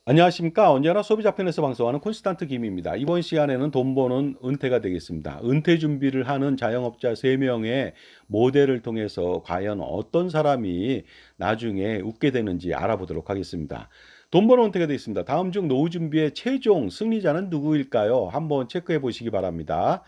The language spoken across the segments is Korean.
안녕하십니까. 언제나 소비자 편에서 방송하는 콘스탄트 김입니다. 이번 시간에는 돈 버는 은퇴가 되겠습니다. 은퇴 준비를 하는 자영업자 3명의 모델을 통해서 과연 어떤 사람이 나중에 웃게 되는지 알아보도록 하겠습니다. 돈 버는 은퇴가 되겠습니다. 다음 중 노후 준비의 최종 승리자는 누구일까요? 한번 체크해 보시기 바랍니다.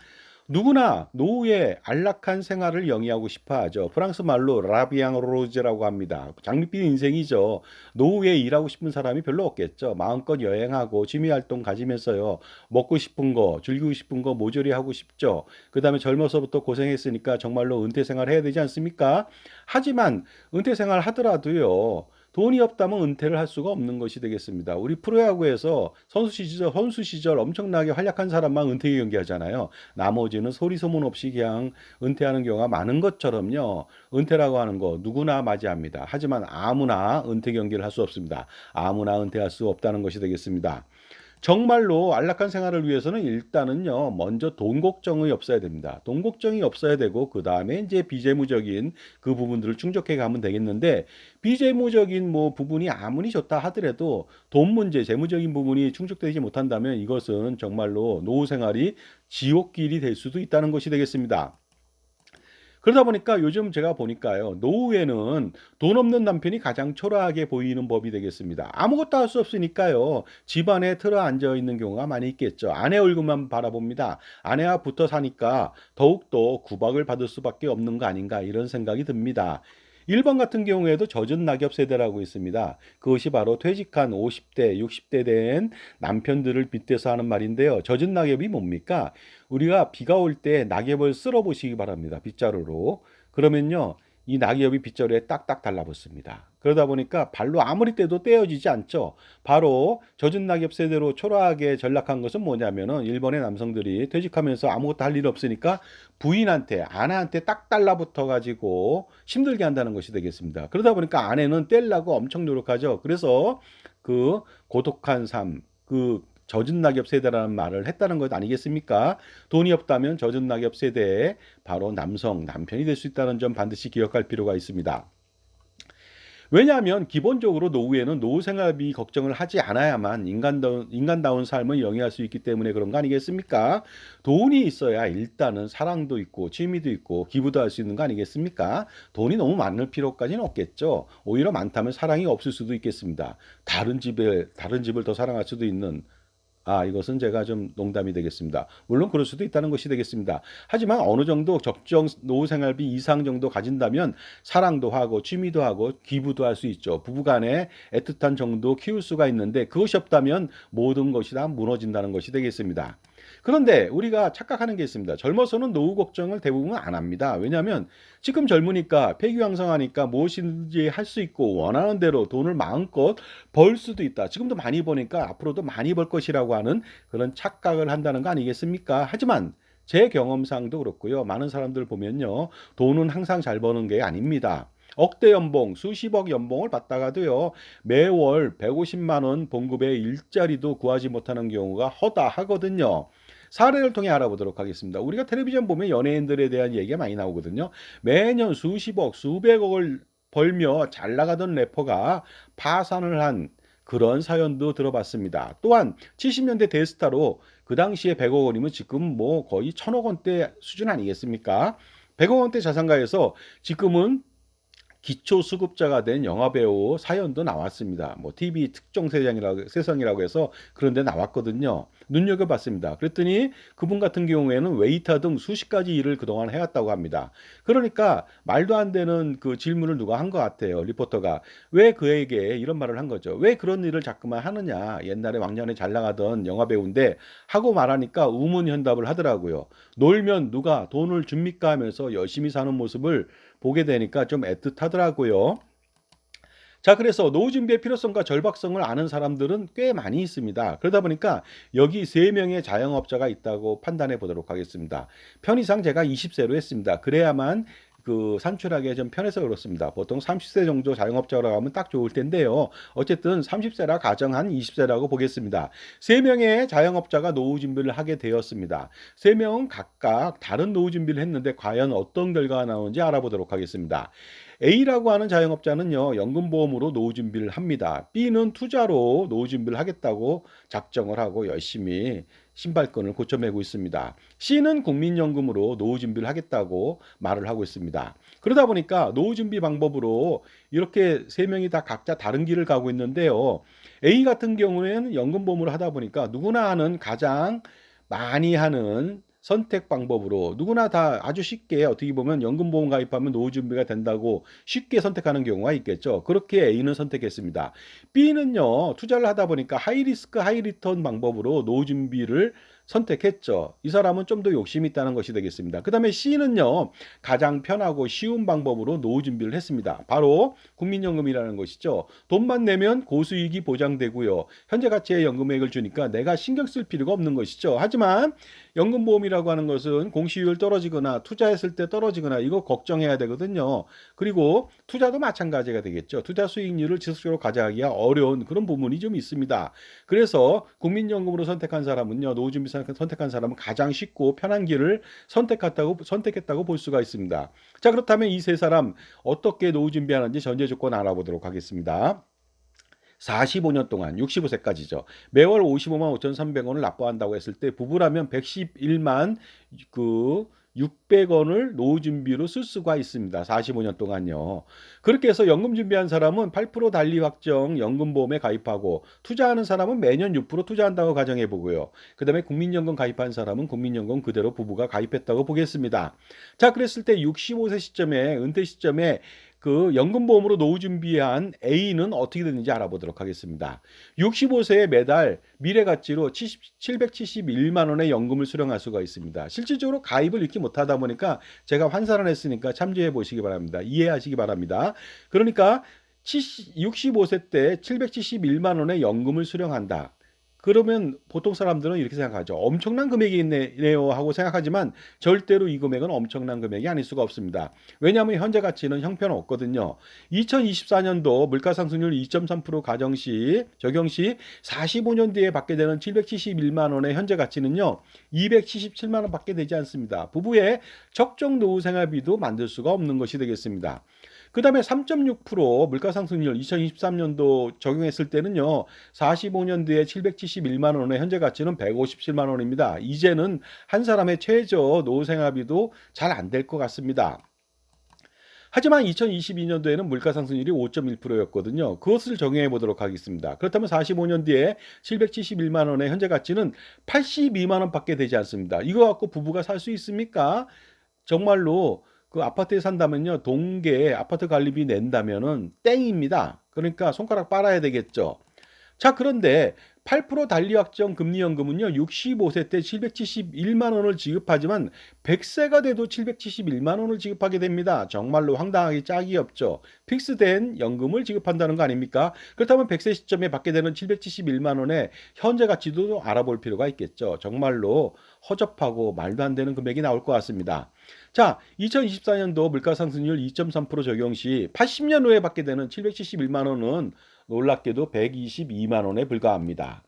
누구나 노후의 안락한 생활을 영위하고 싶어 하죠. 프랑스 말로 라비앙 로즈라고 합니다. 장밋빛 인생이죠. 노후에 일하고 싶은 사람이 별로 없겠죠. 마음껏 여행하고 취미 활동 가지면서요. 먹고 싶은 거, 즐기고 싶은 거 모조리 하고 싶죠. 그다음에 젊어서부터 고생했으니까 정말로 은퇴 생활 해야 되지 않습니까? 하지만 은퇴 생활 하더라도요. 돈이 없다면 은퇴를 할 수가 없는 것이 되겠습니다. 우리 프로야구에서 선수 시절 엄청나게 활약한 사람만 은퇴 경기하잖아요. 나머지는 소리 소문 없이 그냥 은퇴하는 경우가 많은 것처럼요. 은퇴라고 하는 거 누구나 맞이합니다. 하지만 아무나 은퇴 경기를 할 수 없습니다. 아무나 은퇴할 수 없다는 것이 되겠습니다. 정말로 안락한 생활을 위해서는 일단은요, 먼저 돈 걱정이 없어야 됩니다. 돈 걱정이 없어야 되고, 그 다음에 이제 비재무적인 그 부분들을 충족해 가면 되겠는데, 비재무적인 뭐 부분이 아무리 좋다 하더라도 돈 문제, 재무적인 부분이 충족되지 못한다면 이것은 정말로 노후 생활이 지옥길이 될 수도 있다는 것이 되겠습니다. 그러다 보니까 요즘 제가 보니까요. 노후에는 돈 없는 남편이 가장 초라하게 보이는 법이 되겠습니다. 아무것도 할 수 없으니까요. 집안에 틀어앉아 있는 경우가 많이 있겠죠. 아내 얼굴만 바라봅니다. 아내와 붙어 사니까 더욱더 구박을 받을 수밖에 없는 거 아닌가 이런 생각이 듭니다. 일본 같은 경우에도 젖은 낙엽 세대라고 있습니다. 그것이 바로 퇴직한 50대, 60대 된 남편들을 빗대서 하는 말인데요. 젖은 낙엽이 뭡니까? 우리가 비가 올 때 낙엽을 쓸어 보시기 바랍니다. 빗자루로. 그러면요. 이 낙엽이 빗자루에 딱딱 달라붙습니다. 그러다 보니까 발로 아무리 떼도 떼어지지 않죠. 바로 젖은 낙엽 세대로 초라하게 전락한 것은 뭐냐면은 일본의 남성들이 퇴직하면서 아무것도 할 일 없으니까 부인한테, 아내한테 딱 달라붙어 가지고 힘들게 한다는 것이 되겠습니다. 그러다 보니까 아내는 떼려고 엄청 노력하죠. 그래서 그 고독한 삶, 그 젖은 낙엽 세대라는 말을 했다는 것 아니겠습니까? 돈이 없다면 젖은 낙엽 세대에 바로 남편이 될 수 있다는 점 반드시 기억할 필요가 있습니다. 왜냐하면 기본적으로 노후에는 노후 생활비 걱정을 하지 않아야만 인간다운 삶을 영위할 수 있기 때문에 그런 거 아니겠습니까? 돈이 있어야 일단은 사랑도 있고 취미도 있고 기부도 할 수 있는 거 아니겠습니까? 돈이 너무 많을 필요까지는 없겠죠. 오히려 많다면 사랑이 없을 수도 있겠습니다. 다른 집을 더 사랑할 수도 있는 이것은 제가 좀 농담이 되겠습니다. 물론 그럴 수도 있다는 것이 되겠습니다. 하지만 어느 정도 적정 노후 생활비 이상 정도 가진다면 사랑도 하고 취미도 하고 기부도 할 수 있죠. 부부간에 애틋한 정도 키울 수가 있는데 그것이 없다면 모든 것이 다 무너진다는 것이 되겠습니다. 그런데 우리가 착각하는 게 있습니다. 젊어서는 노후 걱정을 대부분 안 합니다. 왜냐하면 지금 젊으니까 폐기왕성하니까 무엇인지 할 수 있고 원하는 대로 돈을 마음껏 벌 수도 있다. 지금도 많이 버니까 앞으로도 많이 벌 것이라고 하는 그런 착각을 한다는 거 아니겠습니까? 하지만 제 경험상도 그렇고요. 많은 사람들 보면요. 돈은 항상 잘 버는 게 아닙니다. 억대 연봉, 수십억 연봉을 받다가도요. 매월 150만 원 봉급의 일자리도 구하지 못하는 경우가 허다하거든요. 사례를 통해 알아보도록 하겠습니다. 우리가 텔레비전 보면 연예인들에 대한 얘기가 많이 나오거든요. 매년 수십억, 수백억을 벌며 잘 나가던 래퍼가 파산을 한 그런 사연도 들어봤습니다. 또한 70년대 대스타로 그 당시에 100억 원이면 지금 뭐 거의 1000억 원대 수준 아니겠습니까? 100억 원대 자산가에서 지금은 기초수급자가 된 영화배우 사연도 나왔습니다. 뭐 TV 특종 세상이라고 해서 그런 데 나왔거든요. 눈여겨봤습니다. 그랬더니 그분 같은 경우에는 웨이터 등 수십 가지 일을 그동안 해왔다고 합니다. 그러니까 말도 안 되는 그 질문을 누가 한 것 같아요. 리포터가. 왜 그에게 이런 말을 한 거죠. 왜 그런 일을 자꾸만 하느냐. 옛날에 왕년에 잘 나가던 영화배우인데 하고 말하니까 우문현답을 하더라고요. 놀면 누가 돈을 줍니까 하면서 열심히 사는 모습을 보게 되니까 좀 애틋하더라고요. 자, 그래서 노후 준비의 필요성과 절박성을 아는 사람들은 꽤 많이 있습니다. 그러다 보니까 여기 3명의 자영업자가 있다고 판단해 보도록 하겠습니다. 편의상 제가 20세로 했습니다. 그래야만 그 산출하기에 좀 편해서 그렇습니다. 보통 30세 정도 자영업자라고 하면 딱 좋을 텐데요. 어쨌든 30세라 가정한 20세라고 보겠습니다. 3명의 자영업자가 노후 준비를 하게 되었습니다. 3명은 각각 다른 노후 준비를 했는데 과연 어떤 결과가 나오는지 알아보도록 하겠습니다. A라고 하는 자영업자는요, 연금보험으로 노후 준비를 합니다. B는 투자로 노후 준비를 하겠다고 작정을 하고 열심히 신발끈을 고쳐매고 있습니다. C는 국민연금으로 노후 준비를 하겠다고 말을 하고 있습니다. 그러다 보니까 노후 준비 방법으로 이렇게 세 명이 다 각자 다른 길을 가고 있는데요. A 같은 경우에는 연금보험을 하다 보니까 누구나 하는 가장 많이 하는 선택 방법으로 누구나 다 아주 쉽게 어떻게 보면 연금보험 가입하면 노후 준비가 된다고 쉽게 선택하는 경우가 있겠죠. 그렇게 A는 선택했습니다. B는요, 투자를 하다 보니까 하이리스크 하이리턴 방법으로 노후 준비를 선택했죠. 이 사람은 좀 더 욕심이 있다는 것이 되겠습니다. 그 다음에 C는요, 가장 편하고 쉬운 방법으로 노후 준비를 했습니다. 바로 국민연금이라는 것이죠. 돈만 내면 고수익이 보장되고요. 현재 가치의 연금액을 주니까 내가 신경 쓸 필요가 없는 것이죠. 하지만 연금보험이라고 하는 것은 공시율 떨어지거나 투자했을 때 떨어지거나 이거 걱정해야 되거든요. 그리고 투자도 마찬가지가 되겠죠. 투자 수익률을 지속적으로 가져가기가 어려운 그런 부분이 좀 있습니다. 그래서 국민연금으로 선택한 사람은요, 노후준비 선택한 사람은 가장 쉽고 편한 길을 선택했다고 볼 수가 있습니다. 자, 그렇다면 이 세 사람 어떻게 노후 준비하는지 전제 조건 알아보도록 하겠습니다. 45년 동안 65세까지죠. 매월 55만 5,300원을 납부한다고 했을 때 부부라면 111만 600원을 노후 준비로 쓸 수가 있습니다. 45년 동안요. 그렇게 해서 연금 준비한 사람은 8% 단리 확정 연금보험에 가입하고 투자하는 사람은 매년 6% 투자한다고 가정해 보고요. 그다음에 국민연금 가입한 사람은 국민연금 그대로 부부가 가입했다고 보겠습니다. 자, 그랬을 때 65세 시점에 은퇴 시점에 연금보험으로 노후 준비한 A는 어떻게 되는지 알아보도록 하겠습니다. 65세에 매달 미래가치로 771만 원의 연금을 수령할 수가 있습니다. 실질적으로 가입을 이렇게 못하다 보니까 제가 환산을 했으니까 참조해 보시기 바랍니다. 이해하시기 바랍니다. 그러니까 65세 때 771만 원의 연금을 수령한다. 그러면 보통 사람들은 이렇게 생각하죠. 엄청난 금액이 있네요 하고 생각하지만 절대로 이 금액은 엄청난 금액이 아닐 수가 없습니다. 왜냐하면 현재 가치는 형편없거든요. 2024년도 물가상승률 2.3% 적용 시 45년 뒤에 받게 되는 771만 원의 현재 가치는요, 277만 원 받게 되지 않습니다. 부부의 적정 노후 생활비도 만들 수가 없는 것이 되겠습니다. 그 다음에 3.6% 물가상승률 2023년도 적용했을 때는요, 45년 뒤에 771만 원의 현재 가치는 157만 원입니다. 이제는 한 사람의 최저 노후 생활비도 잘 안 될 것 같습니다. 하지만 2022년도에는 물가상승률이 5.1%였거든요. 그것을 적용해 보도록 하겠습니다. 그렇다면 45년 뒤에 771만 원의 현재 가치는 82만 원 받게 되지 않습니다. 이거 갖고 부부가 살 수 있습니까? 정말로 아파트에 산다면요, 동계 아파트 관리비 낸다면은 땡입니다. 그러니까 손가락 빨아야 되겠죠. 자, 그런데 8% 단리 확정 금리연금은요, 65세 때 771만 원을 지급하지만 100세가 돼도 771만 원을 지급하게 됩니다. 정말로 황당하기 짝이 없죠. 픽스된 연금을 지급한다는 거 아닙니까? 그렇다면 100세 시점에 받게 되는 771만 원의 현재 가치도 알아볼 필요가 있겠죠. 정말로 허접하고 말도 안 되는 금액이 나올 것 같습니다. 자, 2024년도 물가상승률 2.3% 적용 시 80년 후에 받게 되는 771만 원은 놀랍게도 122만 원에 불과합니다.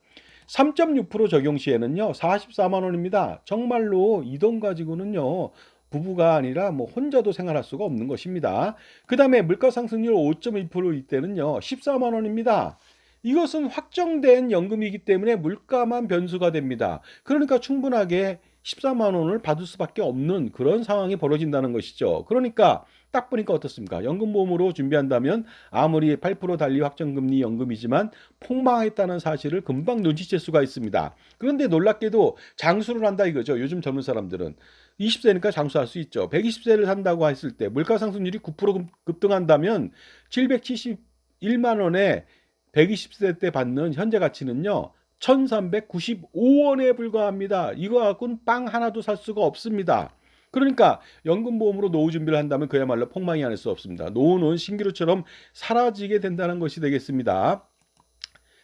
3.6% 적용 시에는요, 44만 원입니다. 정말로 이 돈 가지고는요, 부부가 아니라 혼자도 생활할 수가 없는 것입니다. 그 다음에 물가상승률 5.1%일 때는요, 14만 원입니다. 이것은 확정된 연금이기 때문에 물가만 변수가 됩니다. 그러니까 충분하게 14만 원을 받을 수밖에 없는 그런 상황이 벌어진다는 것이죠. 그러니까 딱 보니까 어떻습니까? 연금보험으로 준비한다면 아무리 8% 단리 확정금리 연금이지만 폭망했다는 사실을 금방 눈치챌 수가 있습니다. 그런데 놀랍게도 장수를 한다 이거죠. 요즘 젊은 사람들은 20세니까 장수할 수 있죠. 120세를 산다고 했을 때 물가상승률이 9% 급등한다면 771만 원에 120세 때 받는 현재 가치는요, 1395원에 불과합니다. 이거 갖고는 빵 하나도 살 수가 없습니다. 그러니까 연금보험으로 노후 준비를 한다면 그야말로 폭망이 아닐 수 없습니다. 노후는 신기루처럼 사라지게 된다는 것이 되겠습니다.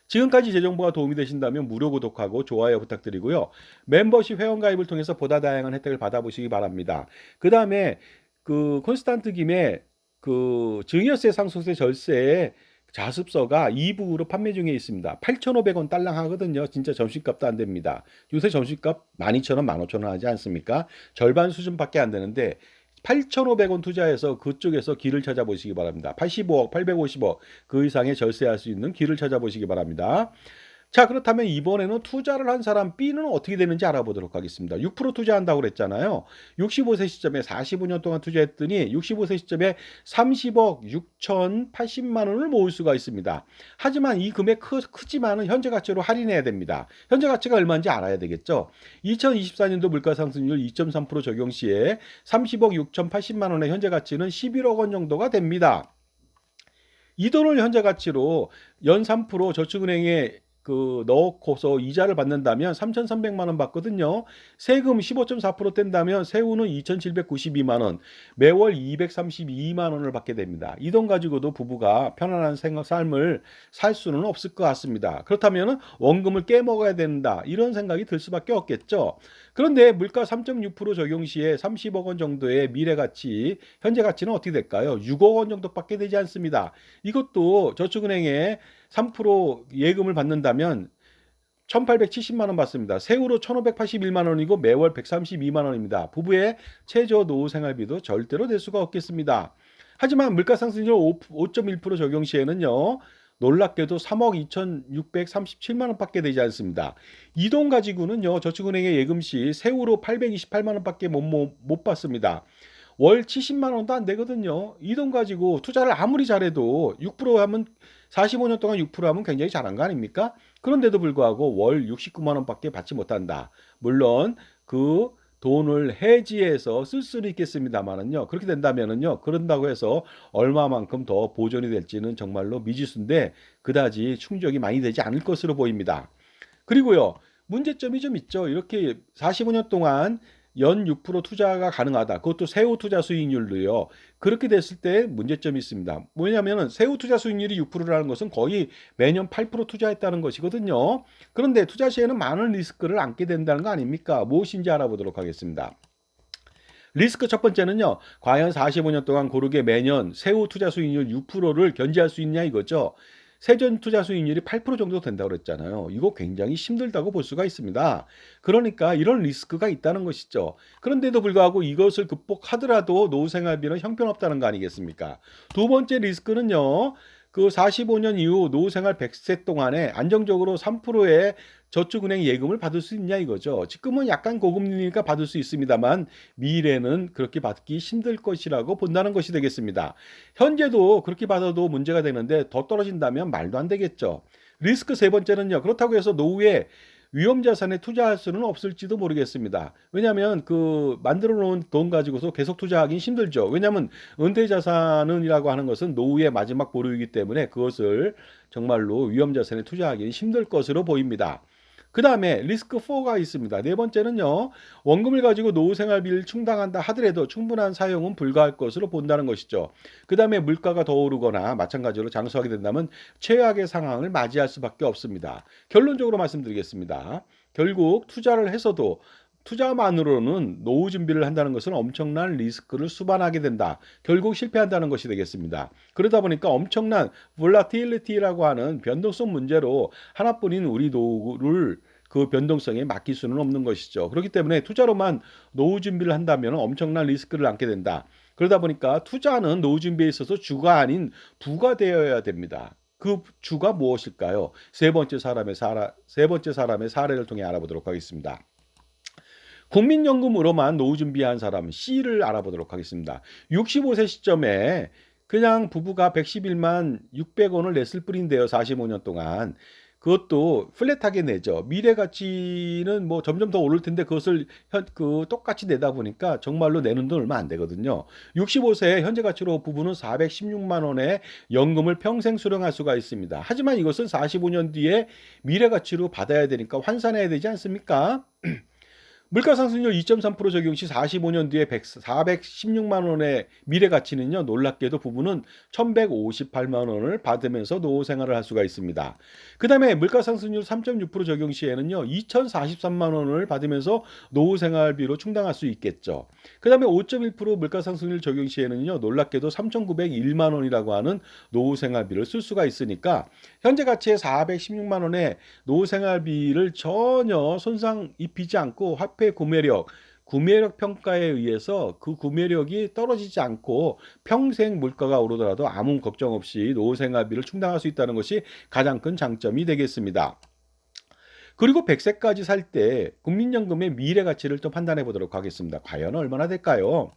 지금까지 제 정보가 도움이 되신다면 무료 구독하고 좋아요 부탁드리고요. 멤버십 회원가입을 통해서 보다 다양한 혜택을 받아보시기 바랍니다. 그 다음에 콘스탄트 김의 증여세 상속세 절세 자습서가 이북으로 판매 중에 있습니다. 8,500원 딸랑 하거든요. 진짜 점심값도 안 됩니다. 요새 점심값 12,000원, 15,000원 하지 않습니까? 절반 수준밖에 안 되는데 8,500원 투자해서 그쪽에서 길을 찾아보시기 바랍니다. 85억, 850억 그 이상의 절세할 수 있는 길을 찾아보시기 바랍니다. 자, 그렇다면 이번에는 투자를 한 사람 B는 어떻게 되는지 알아보도록 하겠습니다. 6% 투자한다고 그랬잖아요. 65세 시점에 45년 동안 투자했더니 65세 시점에 30억 6,080만 원을 모을 수가 있습니다. 하지만 이 금액 크지만은 현재 가치로 할인해야 됩니다. 현재 가치가 얼마인지 알아야 되겠죠. 2024년도 물가상승률 2.3% 적용 시에 30억 6,080만 원의 현재 가치는 11억 원 정도가 됩니다. 이 돈을 현재 가치로 연 3% 저축은행에 넣고서 이자를 받는다면 3,300만 원 받거든요. 세금 15.4% 뗀다면 세후는 2,792만 원, 매월 232만 원을 받게 됩니다. 이 돈 가지고도 부부가 편안한 삶을 살 수는 없을 것 같습니다. 그렇다면 원금을 깨먹어야 된다. 이런 생각이 들 수밖에 없겠죠. 그런데 물가 3.6% 적용 시에 30억 원 정도의 미래 가치, 현재 가치는 어떻게 될까요? 6억 원 정도밖에 되지 않습니다. 이것도 저축은행에 3% 예금을 받는다면 1,870만 원 받습니다. 세후로 1,581만 원이고 매월 132만 원입니다. 부부의 최저 노후 생활비도 절대로 낼 수가 없겠습니다. 하지만 물가상승률 5.1% 적용 시에는요. 놀랍게도 3억 2,637만 원밖에 되지 않습니다. 이 돈 가지고는요. 저축은행에 예금 시 세후로 828만 원밖에 못 받습니다. 월 70만 원도 안 되거든요. 이 돈 가지고 투자를 아무리 잘해도 6% 하면 45년 동안 6% 하면 굉장히 잘한 거 아닙니까? 그런데도 불구하고 월 69만 원밖에 받지 못한다. 물론 그 돈을 해지해서 쓸 수는 있겠습니다만은요. 그렇게 된다면은요. 그런다고 해서 얼마만큼 더 보존이 될지는 정말로 미지수인데 그다지 충족이 많이 되지 않을 것으로 보입니다. 그리고요. 문제점이 좀 있죠. 이렇게 45년 동안 연 6% 투자가 가능하다. 그것도 세후 투자 수익률로요. 그렇게 됐을 때 문제점이 있습니다. 뭐냐면은 세후 투자 수익률이 6%라는 것은 거의 매년 8% 투자했다는 것이거든요. 그런데 투자 시에는 많은 리스크를 안게 된다는 거 아닙니까? 무엇인지 알아보도록 하겠습니다. 리스크 첫 번째는요. 과연 45년 동안 고르게 매년 세후 투자 수익률 6%를 견지할 수 있냐 이거죠. 세전 투자 수익률이 8% 정도 된다고 그랬잖아요. 이거 굉장히 힘들다고 볼 수가 있습니다. 그러니까 이런 리스크가 있다는 것이죠. 그런데도 불구하고 이것을 극복하더라도 노후 생활비는 형편없다는 거 아니겠습니까? 두 번째 리스크는요. 그 45년 이후 노후 생활 100세 동안에 안정적으로 3%의 저축은행 예금을 받을 수 있냐 이거죠. 지금은 약간 고금리니까 받을 수 있습니다만 미래는 그렇게 받기 힘들 것이라고 본다는 것이 되겠습니다. 현재도 그렇게 받아도 문제가 되는데 더 떨어진다면 말도 안 되겠죠. 리스크 세 번째는요. 그렇다고 해서 노후에 위험 자산에 투자할 수는 없을지도 모르겠습니다. 왜냐하면 그 만들어 놓은 돈 가지고서 계속 투자하기 힘들죠. 왜냐하면 은퇴 자산이라고 하는 것은 노후의 마지막 보루이기 때문에 그것을 정말로 위험 자산에 투자하기 힘들 것으로 보입니다. 그 다음에 리스크 4가 있습니다. 네 번째는요. 원금을 가지고 노후 생활비를 충당한다 하더라도 충분한 사용은 불가할 것으로 본다는 것이죠. 그 다음에 물가가 더 오르거나 마찬가지로 장수하게 된다면 최악의 상황을 맞이할 수밖에 없습니다. 결론적으로 말씀드리겠습니다. 결국 투자를 해서도 투자만으로는 노후 준비를 한다는 것은 엄청난 리스크를 수반하게 된다. 결국 실패한다는 것이 되겠습니다. 그러다 보니까 엄청난 볼라틸리티라고 하는 변동성 문제로 하나뿐인 우리 노후를 그 변동성에 맡길 수는 없는 것이죠. 그렇기 때문에 투자로만 노후 준비를 한다면 엄청난 리스크를 안게 된다. 그러다 보니까 투자는 노후 준비에 있어서 주가 아닌 부가 되어야 됩니다. 그 주가 무엇일까요? 세 번째 사람의 사례를 통해 알아보도록 하겠습니다. 국민연금으로만 노후 준비한 사람 C를 알아보도록 하겠습니다. 65세 시점에 그냥 부부가 111만 600원을 냈을 뿐인데요. 45년 동안. 그것도 플랫하게 내죠. 미래 가치는 뭐 점점 더 오를 텐데 그것을 똑같이 내다 보니까 정말로 내는 돈 얼마 안 되거든요. 65세에 현재 가치로 부부는 416만 원의 연금을 평생 수령할 수가 있습니다. 하지만 이것은 45년 뒤에 미래 가치로 받아야 되니까 환산해야 되지 않습니까? 물가상승률 2.3% 적용 시 45년 뒤에 416만 원의 미래 가치는요. 놀랍게도 부부는 1,158만 원을 받으면서 노후 생활을 할 수가 있습니다. 그 다음에 물가상승률 3.6% 적용 시에는요. 2,043만 원을 받으면서 노후 생활비로 충당할 수 있겠죠. 그 다음에 5.1% 물가상승률 적용 시에는요. 놀랍게도 3,901만 원이라고 하는 노후 생활비를 쓸 수가 있으니까 현재 가치의 416만 원의 노후 생활비를 전혀 손상 입히지 않고 화폐 구매력 구매력 평가에 의해서 그 구매력이 떨어지지 않고 평생 물가가 오르더라도 아무 걱정 없이 노후 생활비를 충당할 수 있다는 것이 가장 큰 장점이 되겠습니다. 그리고 100세까지 살 때 국민연금의 미래 가치를 좀 판단해 보도록 하겠습니다. 과연 얼마나 될까요?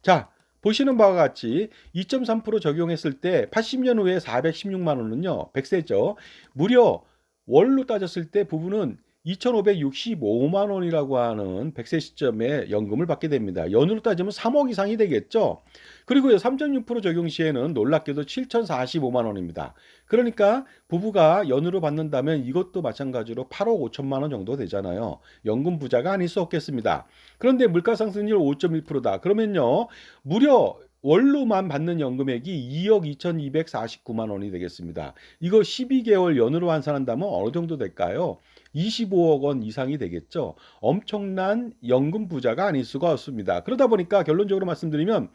자, 보시는 바와 같이 2.3% 적용했을 때 80년 후에 416만 원은요. 100세죠. 무려 월로 따졌을 때 부부는 2,565만 원이라고 하는 100세 시점에 연금을 받게 됩니다. 연으로 따지면 3억 이상이 되겠죠. 그리고요, 3.6% 적용 시에는 놀랍게도 7,045만 원입니다. 그러니까 부부가 연으로 받는다면 이것도 마찬가지로 8억 5천만 원 정도 되잖아요. 연금 부자가 아닐 수 없겠습니다. 그런데 물가 상승률 5.1%다. 그러면요, 무려 월로만 받는 연금액이 2억 2,249만 원이 되겠습니다. 이거 12개월 연으로 환산한다면 어느 정도 될까요? 25억 원 이상이 되겠죠. 엄청난 연금 부자가 아닐 수가 없습니다. 그러다 보니까 결론적으로 말씀드리면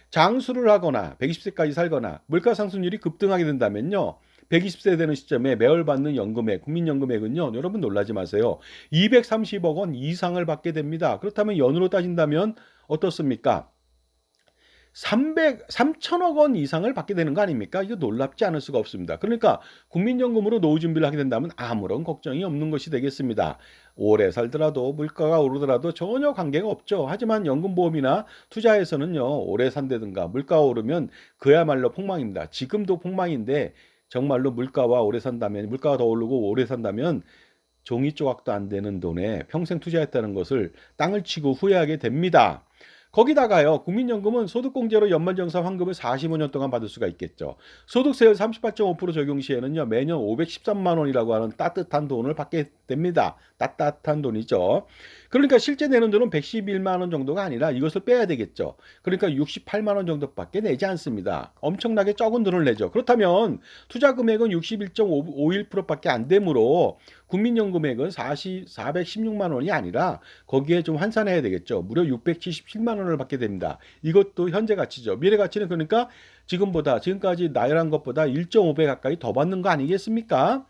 장수를 하거나 120세까지 살거나 물가 상승률이 급등하게 된다면요. 120세 되는 시점에 매월 받는 연금액, 국민연금액은요. 여러분 놀라지 마세요. 230억 원 이상을 받게 됩니다. 그렇다면 연으로 따진다면 어떻습니까? 3천억 원 이상을 받게 되는 거 아닙니까? 이거 놀랍지 않을 수가 없습니다. 그러니까 국민연금으로 노후 준비를 하게 된다면 아무런 걱정이 없는 것이 되겠습니다. 오래 살더라도 물가가 오르더라도 전혀 관계가 없죠. 하지만 연금보험이나 투자에서는요, 오래 산다든가 물가가 오르면 그야말로 폭망입니다. 지금도 폭망인데 정말로 물가와 오래 산다면, 물가가 더 오르고 오래 산다면 종이 조각도 안 되는 돈에 평생 투자했다는 것을 땅을 치고 후회하게 됩니다. 거기다가요, 국민연금은 소득공제로 연말정산 환급을 45년 동안 받을 수가 있겠죠. 소득세율 38.5% 적용 시에는요, 매년 513만 원이라고 하는 따뜻한 돈을 받게 됩니다. 따뜻한 돈이죠. 그러니까 실제 내는 돈은 111만 원 정도가 아니라 이것을 빼야 되겠죠. 그러니까 68만 원 정도밖에 내지 않습니다. 엄청나게 적은 돈을 내죠. 그렇다면 투자 금액은 61.51%밖에 안 되므로 국민연금액은 416만 원이 아니라 거기에 좀 환산해야 되겠죠. 무려 677만 원을 받게 됩니다. 이것도 현재 가치죠. 미래 가치는 그러니까 지금까지 나열한 것보다 1.5배 가까이 더 받는 거 아니겠습니까?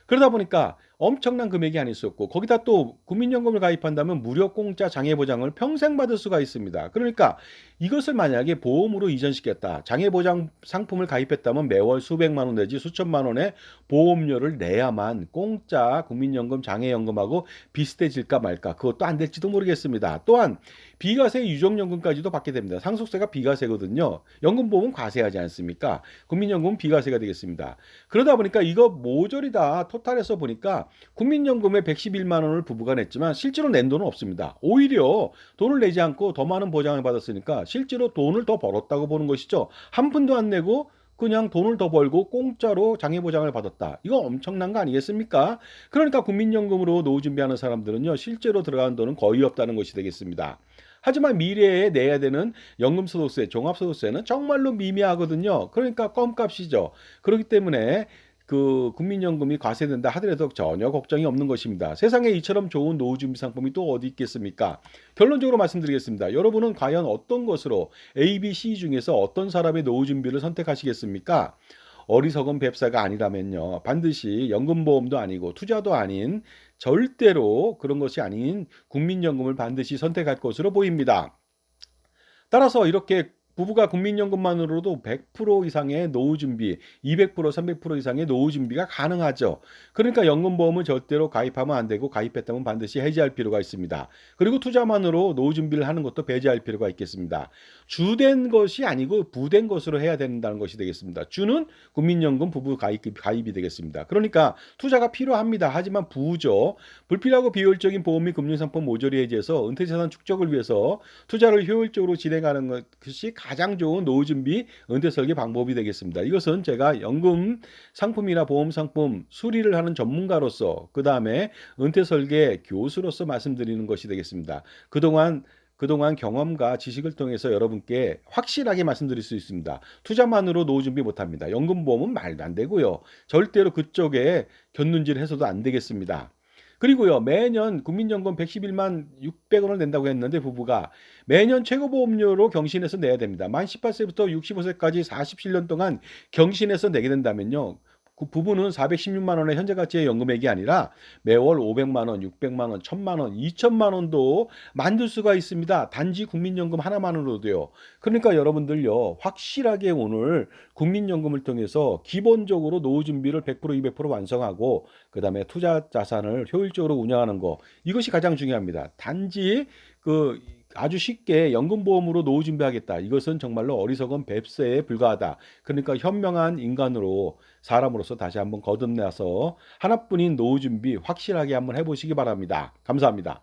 그러다 보니까 엄청난 금액이 아닐 수 없고 거기다 또 국민연금을 가입한다면 무료 공짜 장애보장을 평생 받을 수가 있습니다. 그러니까 이것을 만약에 보험으로 이전시켰다. 장애보장 상품을 가입했다면 매월 수백만 원 내지 수천만 원의 보험료를 내야만 공짜 국민연금 장애연금하고 비슷해질까 말까. 그것도 안 될지도 모르겠습니다. 또한 비과세 유족연금까지도 받게 됩니다. 상속세가 비과세거든요. 연금보험은 과세하지 않습니까? 국민연금은 비과세가 되겠습니다. 그러다 보니까 이거 모조리 다 토탈해서 보니까 국민연금에 111만 원을 부부가 냈지만 실제로 낸 돈은 없습니다. 오히려 돈을 내지 않고 더 많은 보장을 받았으니까 실제로 돈을 더 벌었다고 보는 것이죠. 한 푼도 안 내고 그냥 돈을 더 벌고 공짜로 장애보장을 받았다. 이거 엄청난 거 아니겠습니까? 그러니까 국민연금으로 노후 준비하는 사람들은요, 실제로 들어가는 돈은 거의 없다는 것이 되겠습니다. 하지만 미래에 내야 되는 연금소득세, 종합소득세는 정말로 미미하거든요. 그러니까 껌값이죠. 그렇기 때문에 그 국민연금이 과세된다 하더라도 전혀 걱정이 없는 것입니다. 세상에 이처럼 좋은 노후 준비 상품이 또 어디 있겠습니까? 결론적으로 말씀드리겠습니다. 여러분은 과연 어떤 것으로 A, B, C 중에서 어떤 사람의 노후 준비를 선택하시겠습니까? 어리석은 뱁사가 아니라면요. 반드시 연금보험도 아니고 투자도 아닌 절대로 그런 것이 아닌 국민연금을 반드시 선택할 것으로 보입니다. 따라서 이렇게 부부가 국민연금만으로도 100% 이상의 노후 준비, 200%, 300% 이상의 노후 준비가 가능하죠. 그러니까 연금보험은 절대로 가입하면 안 되고 가입했다면 반드시 해지할 필요가 있습니다. 그리고 투자만으로 노후 준비를 하는 것도 배제할 필요가 있겠습니다. 주된 것이 아니고 부된 것으로 해야 된다는 것이 되겠습니다. 주는 국민연금 부부 가입이 되겠습니다. 그러니까 투자가 필요합니다. 하지만 부죠. 불필요하고 비효율적인 보험 및 금융상품 모조리 해지해서 은퇴자산 축적을 위해서 투자를 효율적으로 진행하는 것이 가장 좋은 노후 준비 은퇴 설계 방법이 되겠습니다. 이것은 제가 연금 상품이나 보험 상품 수리를 하는 전문가로서 그 다음에 은퇴 설계 교수로서 말씀드리는 것이 되겠습니다. 그동안 경험과 지식을 통해서 여러분께 확실하게 말씀드릴 수 있습니다. 투자만으로 노후 준비 못합니다. 연금보험은 말도 안 되고요. 절대로 그쪽에 곁눈질해서도 안 되겠습니다. 그리고요, 매년 국민연금 111만 600원을 낸다고 했는데 부부가 매년 최고보험료로 경신해서 내야 됩니다. 만 18세부터 65세까지 47년 동안 경신해서 내게 된다면요. 그 부부는 416만 원의 현재 가치의 연금액이 아니라 매월 500만 원, 600만 원, 1000만 원, 2000만 원도 만들 수가 있습니다. 단지 국민연금 하나만으로도요. 그러니까 여러분들요, 확실하게 오늘 국민연금을 통해서 기본적으로 노후 준비를 100% 200% 완성하고 그다음에 투자 자산을 효율적으로 운영하는 거, 이것이 가장 중요합니다. 단지 그 아주 쉽게 연금보험으로 노후 준비하겠다. 이것은 정말로 어리석은 뱁새에 불과하다. 그러니까 현명한 인간으로 사람으로서 다시 한번 거듭나서 하나뿐인 노후 준비 확실하게 한번 해보시기 바랍니다. 감사합니다.